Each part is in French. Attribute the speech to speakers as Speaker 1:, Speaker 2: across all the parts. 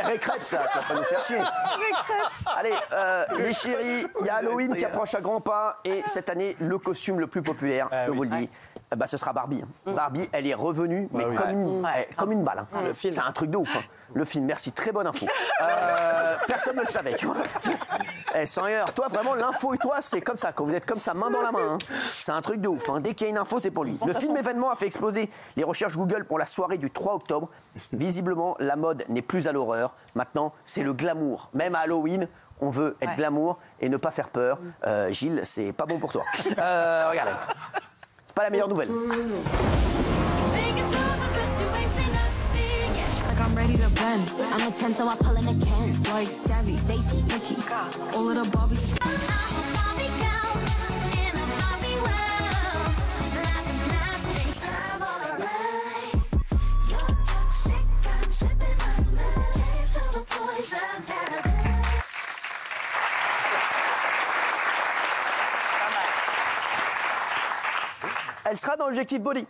Speaker 1: Récrète, ça, tu vas pas nous faire chier. Allez, les chéris, il y a Halloween qui approche à grands pas et cette année, le costume le plus populaire, je vous le dis, bah, ce sera Barbie. Barbie, elle est revenue, mais comme une balle. Hein. C'est un truc de ouf. Hein. Le film, merci, très bonne info. Personne ne le savait, tu vois. Sans heure, toi, vraiment, l'info et toi, c'est comme ça, quand vous êtes comme ça, main dans la main. Hein. C'est un truc de ouf. Hein. Dès qu'il y a une info, c'est pour lui. Le film événement a fait exploser les recherches Google pour la soirée du 3 octobre. Visiblement, la mode n'est plus à l'horreur. Maintenant, c'est le glamour. Même à Halloween, on veut être glamour et ne pas faire peur. Gilles, c'est pas bon pour toi. Regardez. C'est pas la meilleure nouvelle.
Speaker 2: I'm ready to bend. I'm a 10, so I pull in a can. Like Jazzy, Stacy, Nikki, all of the Barbies. I'm a Barbie girl in a Barbie world. Life is nasty. I'm alright. You're toxic. I'm slipping under the taste of the poison paradise.
Speaker 1: Elle sera dans l'objectif body.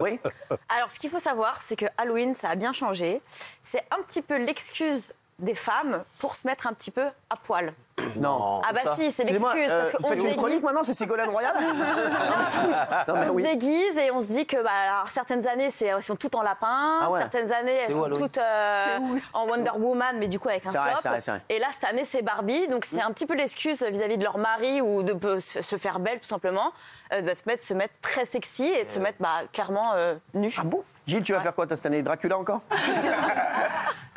Speaker 1: Oui.
Speaker 3: Alors, ce qu'il faut savoir, c'est que Halloween, ça a bien changé. C'est un petit peu l'excuse des femmes pour se mettre un petit peu à poil.
Speaker 1: Non.
Speaker 3: Ah bah si, c'est l'excuse. Parce qu'on se
Speaker 1: une chronique
Speaker 3: déguise.
Speaker 1: maintenant, c'est Ségolène Royal.
Speaker 3: On se déguise et on se dit que alors, certaines années, elles sont toutes en lapin.
Speaker 1: Ah ouais.
Speaker 3: Certaines années, elles sont toutes en Wonder Woman, mais du coup avec un slop.
Speaker 1: C'est vrai.
Speaker 3: Et là, cette année, c'est Barbie. Donc, c'est un petit peu l'excuse vis-à-vis de leur mari ou de se faire belle, tout simplement, de se mettre très sexy et de se mettre clairement nu.
Speaker 1: Ah bon? Gilles, tu vas faire quoi cette année? Dracula encore?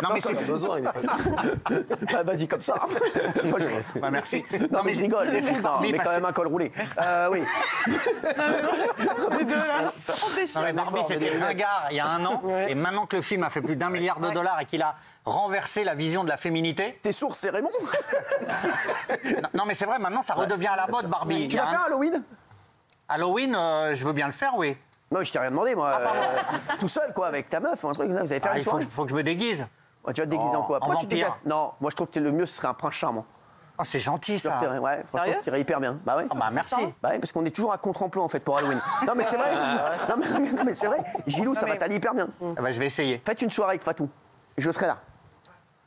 Speaker 4: Non, mais c'est
Speaker 5: besoin.
Speaker 1: Bah, vas-y, comme ça. Moi,
Speaker 4: Bah, merci.
Speaker 1: Non, mais je rigole. Non, mais quand même un col roulé. Oui.
Speaker 4: Non, mais Barbie, c'était ringard il y a un an. Et maintenant que le film a fait plus d'1 milliard de dollars et qu'il a renversé la vision de la féminité.
Speaker 1: Tes sources, c'est Raymond?
Speaker 4: Non, mais c'est vrai, maintenant, ça redevient à la mode, Barbie.
Speaker 1: Tu vas faire Halloween?
Speaker 4: Halloween, je veux bien le faire, oui.
Speaker 1: Non, je t'ai rien demandé, moi. Tout seul, quoi, avec ta meuf, un truc. Vous allez faire une
Speaker 4: Il
Speaker 1: soirée?
Speaker 4: faut que je me déguise.
Speaker 1: Ouais, tu vas te déguiser en quoi?
Speaker 4: En
Speaker 1: Pourquoi tu te
Speaker 4: vampire.
Speaker 1: déguises? Non, moi, je trouve que le mieux, ce serait un prince charmant.
Speaker 4: Oh, c'est gentil, ça.
Speaker 1: Ouais, franchement, ça irait hyper bien. Bah ouais.
Speaker 4: Ah bah, merci.
Speaker 1: Bah ouais, parce qu'on est toujours à contre-emploi, en fait, pour Halloween. Non, mais c'est vrai. Non, mais c'est vrai. Gilou, ça va t'aller hyper bien.
Speaker 4: Ah bah, je vais essayer.
Speaker 1: Faites une soirée avec Fatou. Et je serai là.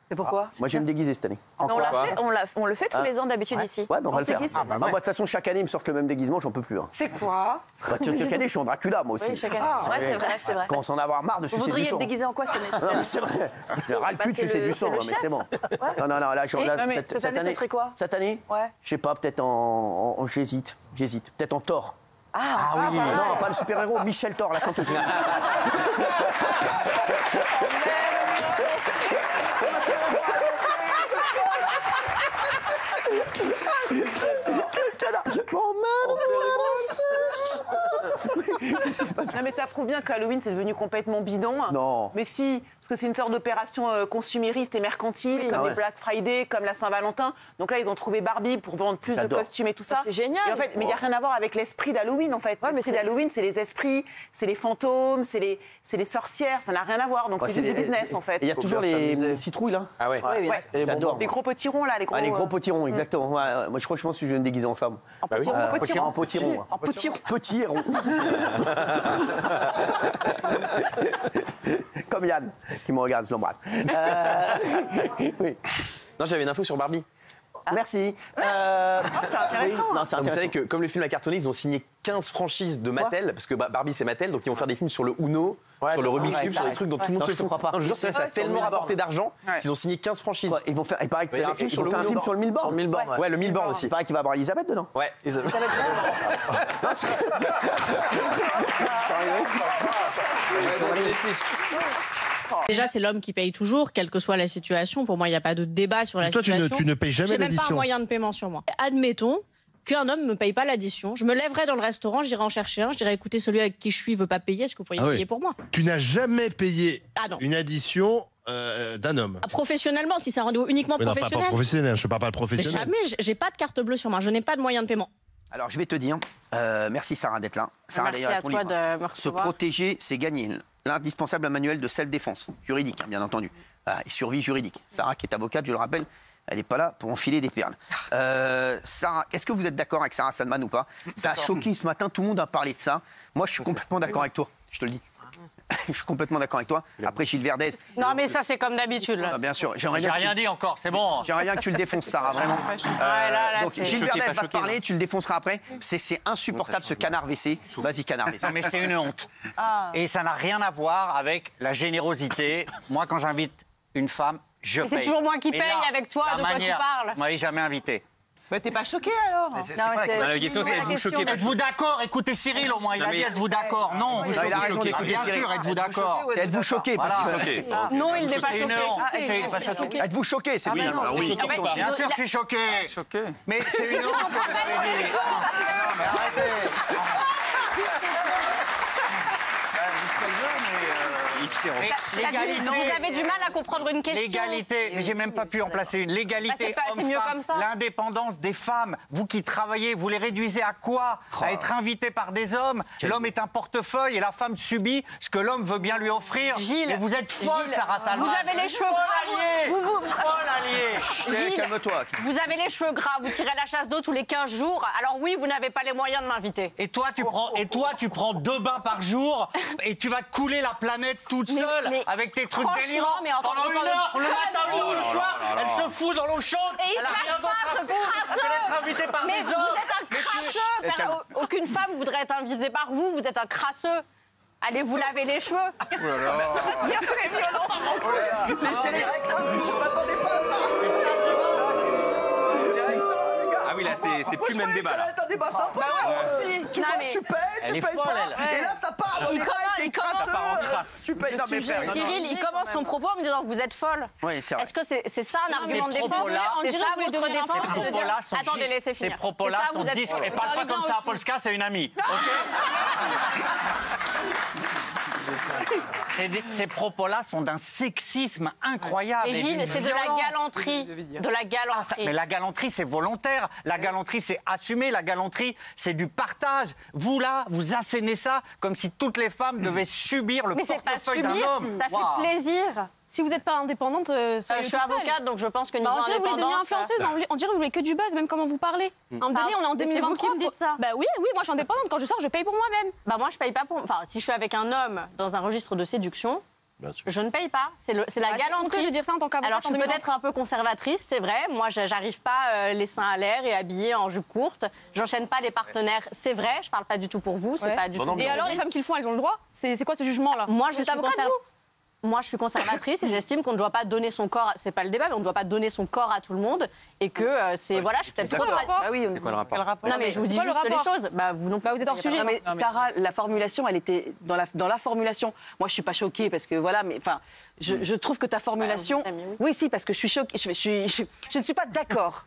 Speaker 3: Et pourquoi?
Speaker 1: Moi, je vais me déguiser cette année.
Speaker 3: Mais on le fait tous les ans d'habitude ici.
Speaker 1: Ouais, bah on va le faire.
Speaker 3: déguise.
Speaker 1: Moi, de toute façon, chaque année, ils me sortent le même déguisement, j'en peux plus. Hein.
Speaker 6: C'est quoi?
Speaker 1: Bah, chaque année, je suis en Dracula, moi aussi.
Speaker 3: Oui, chaque année. Ouais, c'est vrai.
Speaker 1: Commence à en avoir marre de
Speaker 6: Vous
Speaker 1: sucer du
Speaker 6: voudriez
Speaker 1: sang.
Speaker 6: être déguisé en quoi cette année?
Speaker 1: Non, mais c'est vrai. Le ras le cul de sucer du sang, mais c'est bon. Non, là,
Speaker 6: cette année, ça serait quoi?
Speaker 1: Cette année,
Speaker 6: Ouais.
Speaker 1: je sais pas, peut-être en j'hésite. Peut-être en Thor.
Speaker 4: Ah oui.
Speaker 1: Non, pas le super-héros, Michel Thor, la chanteuse. Qu'est-ce qui se passe?
Speaker 6: Non mais ça prouve bien qu'Halloween c'est devenu complètement bidon.
Speaker 1: Non.
Speaker 6: Mais si, parce que c'est une sorte d'opération consumériste et mercantile, comme les Black Friday, comme la Saint-Valentin. Donc là ils ont trouvé Barbie pour vendre plus de
Speaker 1: J'adore.
Speaker 6: costumes et tout ça.
Speaker 3: C'est génial.
Speaker 6: Et en fait, mais il n'y a rien à voir avec l'esprit d'Halloween en fait. L'esprit d'Halloween c'est les esprits, c'est les fantômes, c'est les sorcières, ça n'a rien à voir. Donc c'est juste du business en fait.
Speaker 1: Il y a toujours les citrouilles là.
Speaker 5: Ah ouais.
Speaker 6: Ouais.
Speaker 1: J'adore.
Speaker 6: Les gros potirons là, les gros.
Speaker 1: Ah, les gros potirons, exactement. Ouais, moi, je crois que je pense que je vais me déguiser en ça.
Speaker 6: En potiron,
Speaker 1: En potiron.
Speaker 6: En potiron.
Speaker 1: Petit héron. Comme Yann, qui me regarde, je l'embrasse. Oui.
Speaker 5: Non, j'avais une info sur Barbie.
Speaker 1: Merci.
Speaker 6: C'est intéressant.
Speaker 1: Oui, non, c'est
Speaker 5: Donc, vous savez
Speaker 1: intéressant.
Speaker 5: que comme le film a cartonné, ils ont signé 15 franchises de Mattel, parce que Barbie c'est Mattel, donc ils vont faire des films sur le Uno, sur le Rubik's Cube, sur des trucs dont tout le monde se fout. Non, je vous jure, ça a tellement rapporté d'argent qu'ils ont signé 15 franchises.
Speaker 1: Quoi, ils vont faire. Il paraît que
Speaker 5: Il y a un
Speaker 1: c'est
Speaker 5: film sur le
Speaker 1: un film sur le
Speaker 5: Sur le
Speaker 1: Milborn.
Speaker 5: Milborn, ouais, le Milborn aussi.
Speaker 1: Il paraît qu'il va y avoir Elisabeth dedans.
Speaker 5: Ouais,
Speaker 7: Déjà, c'est l'homme qui paye toujours, quelle que soit la situation. Pour moi, il n'y a pas de débat sur la
Speaker 8: Toi,
Speaker 7: situation.
Speaker 8: tu ne payes jamais
Speaker 7: J'ai même pas un
Speaker 8: l'addition.
Speaker 7: moyen de paiement sur moi. Admettons qu'un homme ne me paye pas l'addition. Je me lèverai dans le restaurant, j'irai en chercher un. Je dirais, écoutez, celui avec qui je suis veut pas payer. Est-ce que vous pourriez payer pour moi?
Speaker 8: Tu n'as jamais payé
Speaker 7: Ah non.
Speaker 8: une addition d'un homme.
Speaker 7: Professionnellement, si c'est un rendez-vous uniquement
Speaker 8: Mais non, pas
Speaker 7: professionnel.
Speaker 8: professionnel, je ne parle pas de
Speaker 7: Mais
Speaker 8: professionnel.
Speaker 7: jamais, j'ai pas de carte bleue sur moi. Je n'ai pas de moyen de paiement.
Speaker 1: Alors, je vais te dire, merci Sarah d'être là. Sarah,
Speaker 3: Merci
Speaker 1: d'ailleurs,
Speaker 3: à
Speaker 1: ton
Speaker 3: toi
Speaker 1: livre.
Speaker 3: de me
Speaker 1: Se
Speaker 3: recevoir.
Speaker 1: protéger, c'est gagner. L'indispensable manuel de self-défense, juridique, hein, bien entendu, et survie juridique. Sarah, qui est avocate, je le rappelle, elle n'est pas là pour enfiler des perles. Sarah, est-ce que vous êtes d'accord avec Sarah Sandman ou pas? Ça a choqué ce matin, tout le monde a parlé de ça. Moi, je suis complètement d'accord avec toi, je te le dis. Je suis complètement d'accord avec toi. Après, Gilles Verdez.
Speaker 7: Non, mais ça, c'est comme d'habitude. Là.
Speaker 1: Bien sûr. J'aimerais
Speaker 4: J'ai
Speaker 1: bien que
Speaker 4: rien dit encore, c'est bon.
Speaker 1: J'aimerais bien que tu le défonces, Sarah, vraiment.
Speaker 7: là,
Speaker 1: Donc,
Speaker 7: c'est-
Speaker 1: Gilles
Speaker 8: Choqué,
Speaker 1: Verdez
Speaker 8: pas
Speaker 1: va te
Speaker 8: choqué,
Speaker 1: parler, tu le défonceras après. C'est insupportable ce canard WC. Vas-y, canard WC.
Speaker 4: Non, mais c'est une honte. Et ça n'a rien à voir avec la générosité. Moi, quand j'invite une femme, je
Speaker 7: Mais c'est
Speaker 4: paye.
Speaker 7: toujours moi qui
Speaker 4: Et
Speaker 7: paye
Speaker 4: là,
Speaker 7: avec toi,
Speaker 4: la
Speaker 7: de quoi tu
Speaker 4: manière,
Speaker 7: parles
Speaker 4: Vous m'avez jamais invité.
Speaker 6: Bah, t'es pas choqué alors?
Speaker 3: Non, mais
Speaker 9: La question, c'est êtes-vous choqué?
Speaker 4: Êtes-vous d'accord? Écoutez Cyril, au moins, il a dit êtes-vous d'accord? Non.
Speaker 1: Non, il a raison d'écouter
Speaker 4: Bien
Speaker 1: Cyril.
Speaker 4: sûr, êtes-vous d'accord?
Speaker 1: C'est êtes-vous choqué parce
Speaker 4: Voilà.
Speaker 1: que.
Speaker 7: Non, il n'est pas
Speaker 4: C'est une
Speaker 7: choqué.
Speaker 4: honte.
Speaker 3: il est pas choqué.
Speaker 1: Êtes-vous choqué? C'est bien.
Speaker 9: Alors oui.
Speaker 4: Bien sûr que je suis choqué. Mais c'est une honte que vous avez dit. Non, mais arrêtez. Mais l'égalité.
Speaker 7: Vous avez du mal à comprendre une question.
Speaker 4: L'égalité, mais j'ai même pas pu en placer une. L'égalité
Speaker 7: c'est mieux
Speaker 4: homme-femme,
Speaker 7: comme ça.
Speaker 4: l'indépendance des femmes. Vous qui travaillez, vous les réduisez à quoi? À être invité par des hommes. L'homme est un portefeuille et la femme subit ce que l'homme veut bien lui offrir.
Speaker 7: Gilles,
Speaker 4: Mais vous êtes folle, Sarah Salman.
Speaker 7: Vous avez les cheveux gras.
Speaker 4: Folle alliée.
Speaker 7: Gilles,
Speaker 1: Calme-toi.
Speaker 7: vous avez les cheveux gras, vous tirez la chasse d'eau tous les 15 jours. Alors oui, vous n'avez pas les moyens de m'inviter.
Speaker 4: Et toi, tu prends 2 bains par jour et tu vas couler la planète toute seule
Speaker 7: mais
Speaker 4: avec tes trucs
Speaker 7: franchement,
Speaker 4: délirants.
Speaker 7: mais attends,
Speaker 4: Pendant
Speaker 7: attends,
Speaker 4: 1 heure, le matin,
Speaker 7: attends,
Speaker 4: le soir, elle se fout dans l'eau chaude.
Speaker 7: Et il
Speaker 4: Elle
Speaker 7: se
Speaker 4: a rien
Speaker 7: lave
Speaker 4: d'autre
Speaker 7: pas,
Speaker 4: à
Speaker 7: ce
Speaker 4: foutre que d'être invitée par
Speaker 7: Mais
Speaker 4: des
Speaker 7: vous
Speaker 4: hommes.
Speaker 7: êtes un
Speaker 4: Mais tu-
Speaker 7: crasseux. Aucune femme voudrait être invitée par vous. Vous êtes un crasseux. Allez vous laver les cheveux.
Speaker 6: Bien très violent.
Speaker 1: Je m'attendais pas à ça.
Speaker 9: Ah oui, là, c'est plus le même débat.
Speaker 1: Ça va
Speaker 9: là.
Speaker 1: être un débat sympa. Tu
Speaker 7: Non,
Speaker 1: vois,
Speaker 7: mais-
Speaker 1: tu payes,
Speaker 4: Elle
Speaker 1: tu
Speaker 4: est
Speaker 1: payes
Speaker 4: folle,
Speaker 1: pas.
Speaker 4: elle.
Speaker 1: Et là, ça part dans les bails, t'es crasseux. Tu payes. Non, mais frère, non, non.
Speaker 7: Cyril, il commence son propos en me disant vous êtes folle.
Speaker 1: Oui, c'est vrai.
Speaker 7: Est-ce que c'est ça un argument de
Speaker 4: Ces
Speaker 7: défense?
Speaker 4: propos-là,
Speaker 7: C'est ça votre défense
Speaker 4: Ces
Speaker 7: de dire-
Speaker 4: propos-là sont
Speaker 7: Attendez, laissez
Speaker 4: Ces
Speaker 7: finir.
Speaker 4: propos-là
Speaker 7: C'est ça,
Speaker 4: sont
Speaker 7: vous êtes-
Speaker 4: disques. Et parle pas
Speaker 7: Parlez
Speaker 4: comme
Speaker 7: bien
Speaker 4: ça à
Speaker 7: aussi.
Speaker 4: Polska, c'est une amie. Ces propos-là sont d'un sexisme incroyable.
Speaker 7: Et Gilles,
Speaker 4: d'une
Speaker 7: c'est de la
Speaker 4: violence.
Speaker 7: galanterie. De la galanterie.
Speaker 4: Mais la galanterie, c'est volontaire. La galanterie, c'est assumé. La galanterie, c'est du partage. Vous, là, vous assénez ça comme si toutes les femmes devaient subir le
Speaker 7: Mais c'est pas
Speaker 4: portefeuille d'un
Speaker 7: subir,
Speaker 4: homme.
Speaker 7: ça fait
Speaker 4: Waouh.
Speaker 7: plaisir.
Speaker 10: Si vous n'êtes pas indépendante,
Speaker 7: Je suis avocate, donc je pense que niveau
Speaker 10: on dirait que vous voulez devenir
Speaker 7: indépendance...
Speaker 10: influenceuse, on dirait que vous voulez que du buzz, même comment vous parlez. À un moment donné, on est en
Speaker 7: Mais c'est
Speaker 10: 2023.
Speaker 7: vous qui me dites ça.
Speaker 10: Bah oui, moi je suis indépendante. Quand je sors, je paye pour moi-même.
Speaker 7: Bah moi, je paye pas pour... Enfin, si je suis avec un homme dans un registre de séduction, je ne paye pas. C'est la
Speaker 10: C'est
Speaker 7: galanterie.
Speaker 10: honteux de dire ça en tant qu'avocate.
Speaker 7: Alors, je suis peut-être un peu conservatrice, c'est vrai. Moi, j'arrive pas les seins à l'air et habillée en jupe courte. J'enchaîne pas les partenaires, c'est vrai. Je parle pas du tout pour vous, c'est
Speaker 10: Ouais.
Speaker 7: pas du tout.
Speaker 10: Et alors, les femmes qui le font, elles ont le droit. C'est quoi ce jugement-là?
Speaker 7: Moi,
Speaker 10: Vous êtes avocate, vous?
Speaker 7: Moi, je suis conservatrice et j'estime qu'on ne doit pas donner son corps. C'est pas le débat, mais on ne doit pas donner son corps à tout le monde et que c'est voilà, je suis peut-être trop.
Speaker 6: Bah oui,
Speaker 9: C'est quoi le rapport?
Speaker 6: quel rapport?
Speaker 7: Non, mais je vous dis
Speaker 10: Quoi, le
Speaker 7: juste les
Speaker 10: rapport
Speaker 7: choses. Bah, vous non plus.
Speaker 10: vous êtes hors sujet.
Speaker 3: Non, mais Sarah, la formulation, elle était dans la formulation. Moi, je suis pas choquée parce que voilà, mais enfin, je trouve que ta formulation.
Speaker 7: Bah, oui.
Speaker 3: Oui, si, parce que je suis choquée. Je ne suis pas d'accord.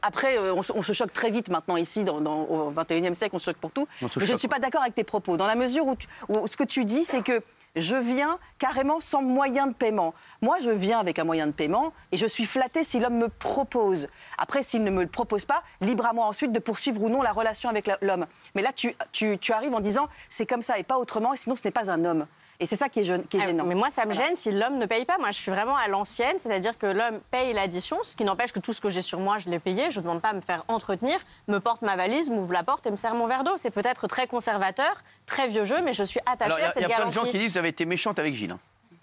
Speaker 3: Après, on se choque très vite maintenant ici, au 21e siècle, on se choque pour tout. Mais je ne suis pas d'accord avec tes propos. Dans la mesure où ce que tu dis, c'est que je viens carrément sans moyen de paiement. Moi, je viens avec un moyen de paiement et je suis flattée si l'homme me propose. Après, s'il ne me le propose pas, libre à moi ensuite de poursuivre ou non la relation avec l'homme. Mais là, tu arrives en disant c'est comme ça et pas autrement, et sinon ce n'est pas un homme. Et c'est ça qui est gênant.
Speaker 7: Mais moi, ça me gêne si l'homme ne paye pas. Moi, je suis vraiment à l'ancienne, c'est-à-dire que l'homme paye l'addition, ce qui n'empêche que tout ce que j'ai sur moi, je l'ai payé. Je ne demande pas à me faire entretenir, me porte ma valise, m'ouvre la porte et me sert mon verre d'eau. C'est peut-être très conservateur, très vieux jeu, mais je suis attachée
Speaker 1: Alors,
Speaker 7: à
Speaker 1: il
Speaker 7: cette
Speaker 1: y a plein de
Speaker 7: galanterie.
Speaker 1: gens qui disent que vous avez été méchante avec Gilles.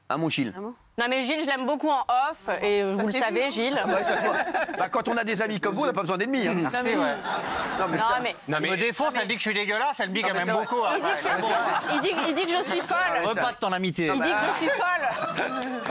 Speaker 1: Ah, mon Gilles.
Speaker 7: Non, mais Gilles, je l'aime beaucoup en off, et vous le savez, Gilles.
Speaker 1: Ouais, ça se voit. Bah, quand on a des amis comme vous, on n'a pas besoin d'ennemis. Hein.
Speaker 4: Merci, ouais.
Speaker 1: Non, mais
Speaker 7: Non,
Speaker 1: ça-
Speaker 7: mais
Speaker 9: Non,
Speaker 4: Elle me défonce, elle dit que je suis dégueulasse, elle me dit qu'elle
Speaker 1: mais
Speaker 4: m'aime
Speaker 1: c'est vrai.
Speaker 4: beaucoup. après.
Speaker 7: il dit que je suis folle.
Speaker 1: Ouais,
Speaker 4: Repas de ton amitié.
Speaker 7: Il dit que je suis folle.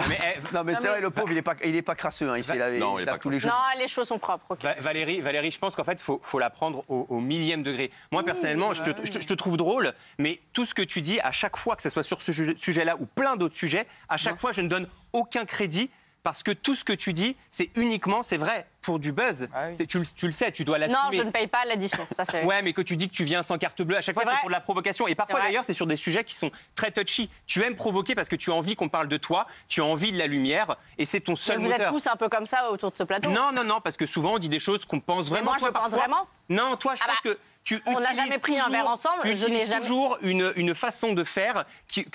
Speaker 9: Mais
Speaker 1: Non, mais c'est vrai, le pauvre, il est pas crasseux. Hein. Il s'est lavé,
Speaker 9: Non,
Speaker 1: il
Speaker 9: il
Speaker 1: se
Speaker 9: est
Speaker 1: lave
Speaker 9: pas
Speaker 1: tous les jours.
Speaker 7: Non, les cheveux sont propres. ok.
Speaker 9: Valérie, je pense qu'en fait, faut la prendre au millième degré. Moi, personnellement, je te trouve drôle, mais tout ce que tu dis, à chaque fois, que ce soit sur ce sujet-là ou plein d'autres sujets, à chaque fois, je ne donne aucun crédit. Parce que tout ce que tu dis, c'est vrai, pour du buzz.
Speaker 6: Ah oui.
Speaker 9: Tu le sais, tu dois l'assumer.
Speaker 7: Non, je ne paye pas l'addition. Ça, c'est.
Speaker 9: Ouais, mais que tu dis que tu viens sans carte bleue, à chaque fois,
Speaker 7: C'est
Speaker 9: c'est
Speaker 7: vrai.
Speaker 9: pour de la provocation. Et parfois,
Speaker 7: C'est vrai.
Speaker 9: d'ailleurs, c'est sur des sujets qui sont très touchy. Tu aimes provoquer parce que tu as envie qu'on parle de toi, tu as envie de la lumière, et c'est ton
Speaker 7: Mais
Speaker 9: seul
Speaker 7: vous
Speaker 9: moteur.
Speaker 7: êtes tous un peu comme ça autour de ce plateau.
Speaker 9: Non, parce que souvent, on dit des choses qu'on pense vraiment.
Speaker 7: moi, je
Speaker 9: Toi,
Speaker 7: pense
Speaker 9: parfois-
Speaker 7: vraiment.
Speaker 9: Non, toi, je
Speaker 7: Ah
Speaker 9: pense
Speaker 7: bah,
Speaker 9: que tu
Speaker 7: on n'a
Speaker 9: utilises
Speaker 7: jamais pris un
Speaker 9: toujours-
Speaker 7: verre ensemble,
Speaker 9: Tu
Speaker 7: je n'ai
Speaker 9: utilises
Speaker 7: jamais-
Speaker 9: toujours une façon de faire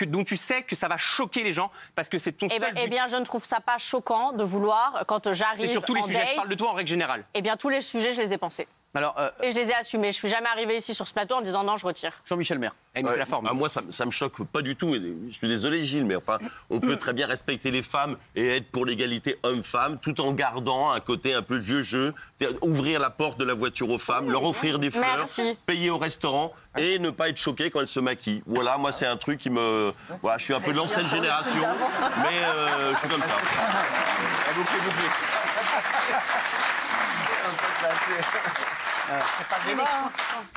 Speaker 9: dont tu sais que ça va choquer les gens parce que c'est ton
Speaker 7: Eh
Speaker 9: seul
Speaker 7: bien,
Speaker 9: but.
Speaker 7: je ne trouve ça pas choquant de vouloir, quand
Speaker 9: C'est
Speaker 7: j'arrive
Speaker 9: sur tous les
Speaker 7: en
Speaker 9: sujets, je
Speaker 7: date,
Speaker 9: parle de toi en règle générale.
Speaker 7: eh bien, tous les sujets, je les ai pensés.
Speaker 1: Alors,
Speaker 7: Et je les ai assumés. Je suis jamais arrivée ici sur ce plateau en disant non, je retire.
Speaker 1: Jean-Michel Maire.
Speaker 9: Elle me fait la forme.
Speaker 11: Moi, ça me choque pas du tout. Je suis désolé, Gilles, mais enfin, on peut très bien respecter les femmes et être pour l'égalité homme-femme, tout en gardant un côté un peu vieux jeu, ouvrir la porte de la voiture aux femmes, leur offrir des fleurs,
Speaker 7: Merci.
Speaker 11: payer au restaurant et ne pas être choqué quand elles se maquillent. Voilà, moi, c'est un truc qui me... Voilà, je suis un peu de l'ancienne génération, mais je suis comme ça.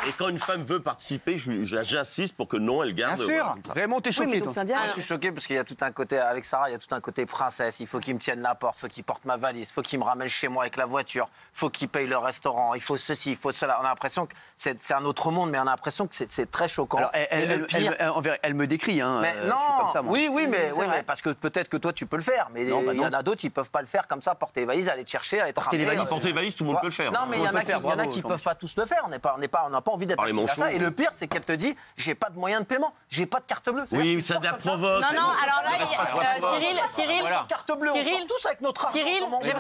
Speaker 11: Et quand une femme veut participer, j'insiste pour que non, elle garde.
Speaker 1: Bien sûr. Raymond, t'es choqué, toi.
Speaker 12: Moi, je suis choqué parce qu'il y a tout un côté, avec Sarah, il y a tout un côté princesse. Il faut qu'il me tienne la porte, il faut qu'il porte ma valise, il faut qu'il me ramène chez moi avec la voiture, il faut qu'il paye le restaurant, il faut ceci, il faut cela. On a l'impression que c'est un autre monde, mais on a l'impression que c'est très choquant.
Speaker 1: Alors,
Speaker 12: Et le pire-
Speaker 1: elle me décrit, hein.
Speaker 12: Mais
Speaker 1: je suis
Speaker 12: non,
Speaker 1: comme ça, moi.
Speaker 12: oui, mais parce que peut-être que toi tu peux le faire, mais
Speaker 1: Non, bah
Speaker 12: il y en
Speaker 1: non.
Speaker 12: a d'autres qui peuvent pas le faire comme ça, porter les valises, aller te chercher, aller te
Speaker 1: Porter les
Speaker 12: ramener.
Speaker 1: valises.
Speaker 11: Porter les valises, tout le monde peut le faire.
Speaker 12: Non, mais il y en a qui peuvent pas tous le faire. On n'a pas envie d'être
Speaker 11: Par les
Speaker 12: assimilé à ça.
Speaker 11: manchots.
Speaker 12: Et le pire, c'est qu'elle te dit, j'ai pas de moyen de paiement, j'ai pas de carte bleue.
Speaker 11: Oui, ça la provoque.
Speaker 7: Non, alors là, Cyril,
Speaker 12: Carte bleue, on
Speaker 7: Cyril,
Speaker 12: sort tous avec notre argent.
Speaker 7: Cyril,
Speaker 12: Comment on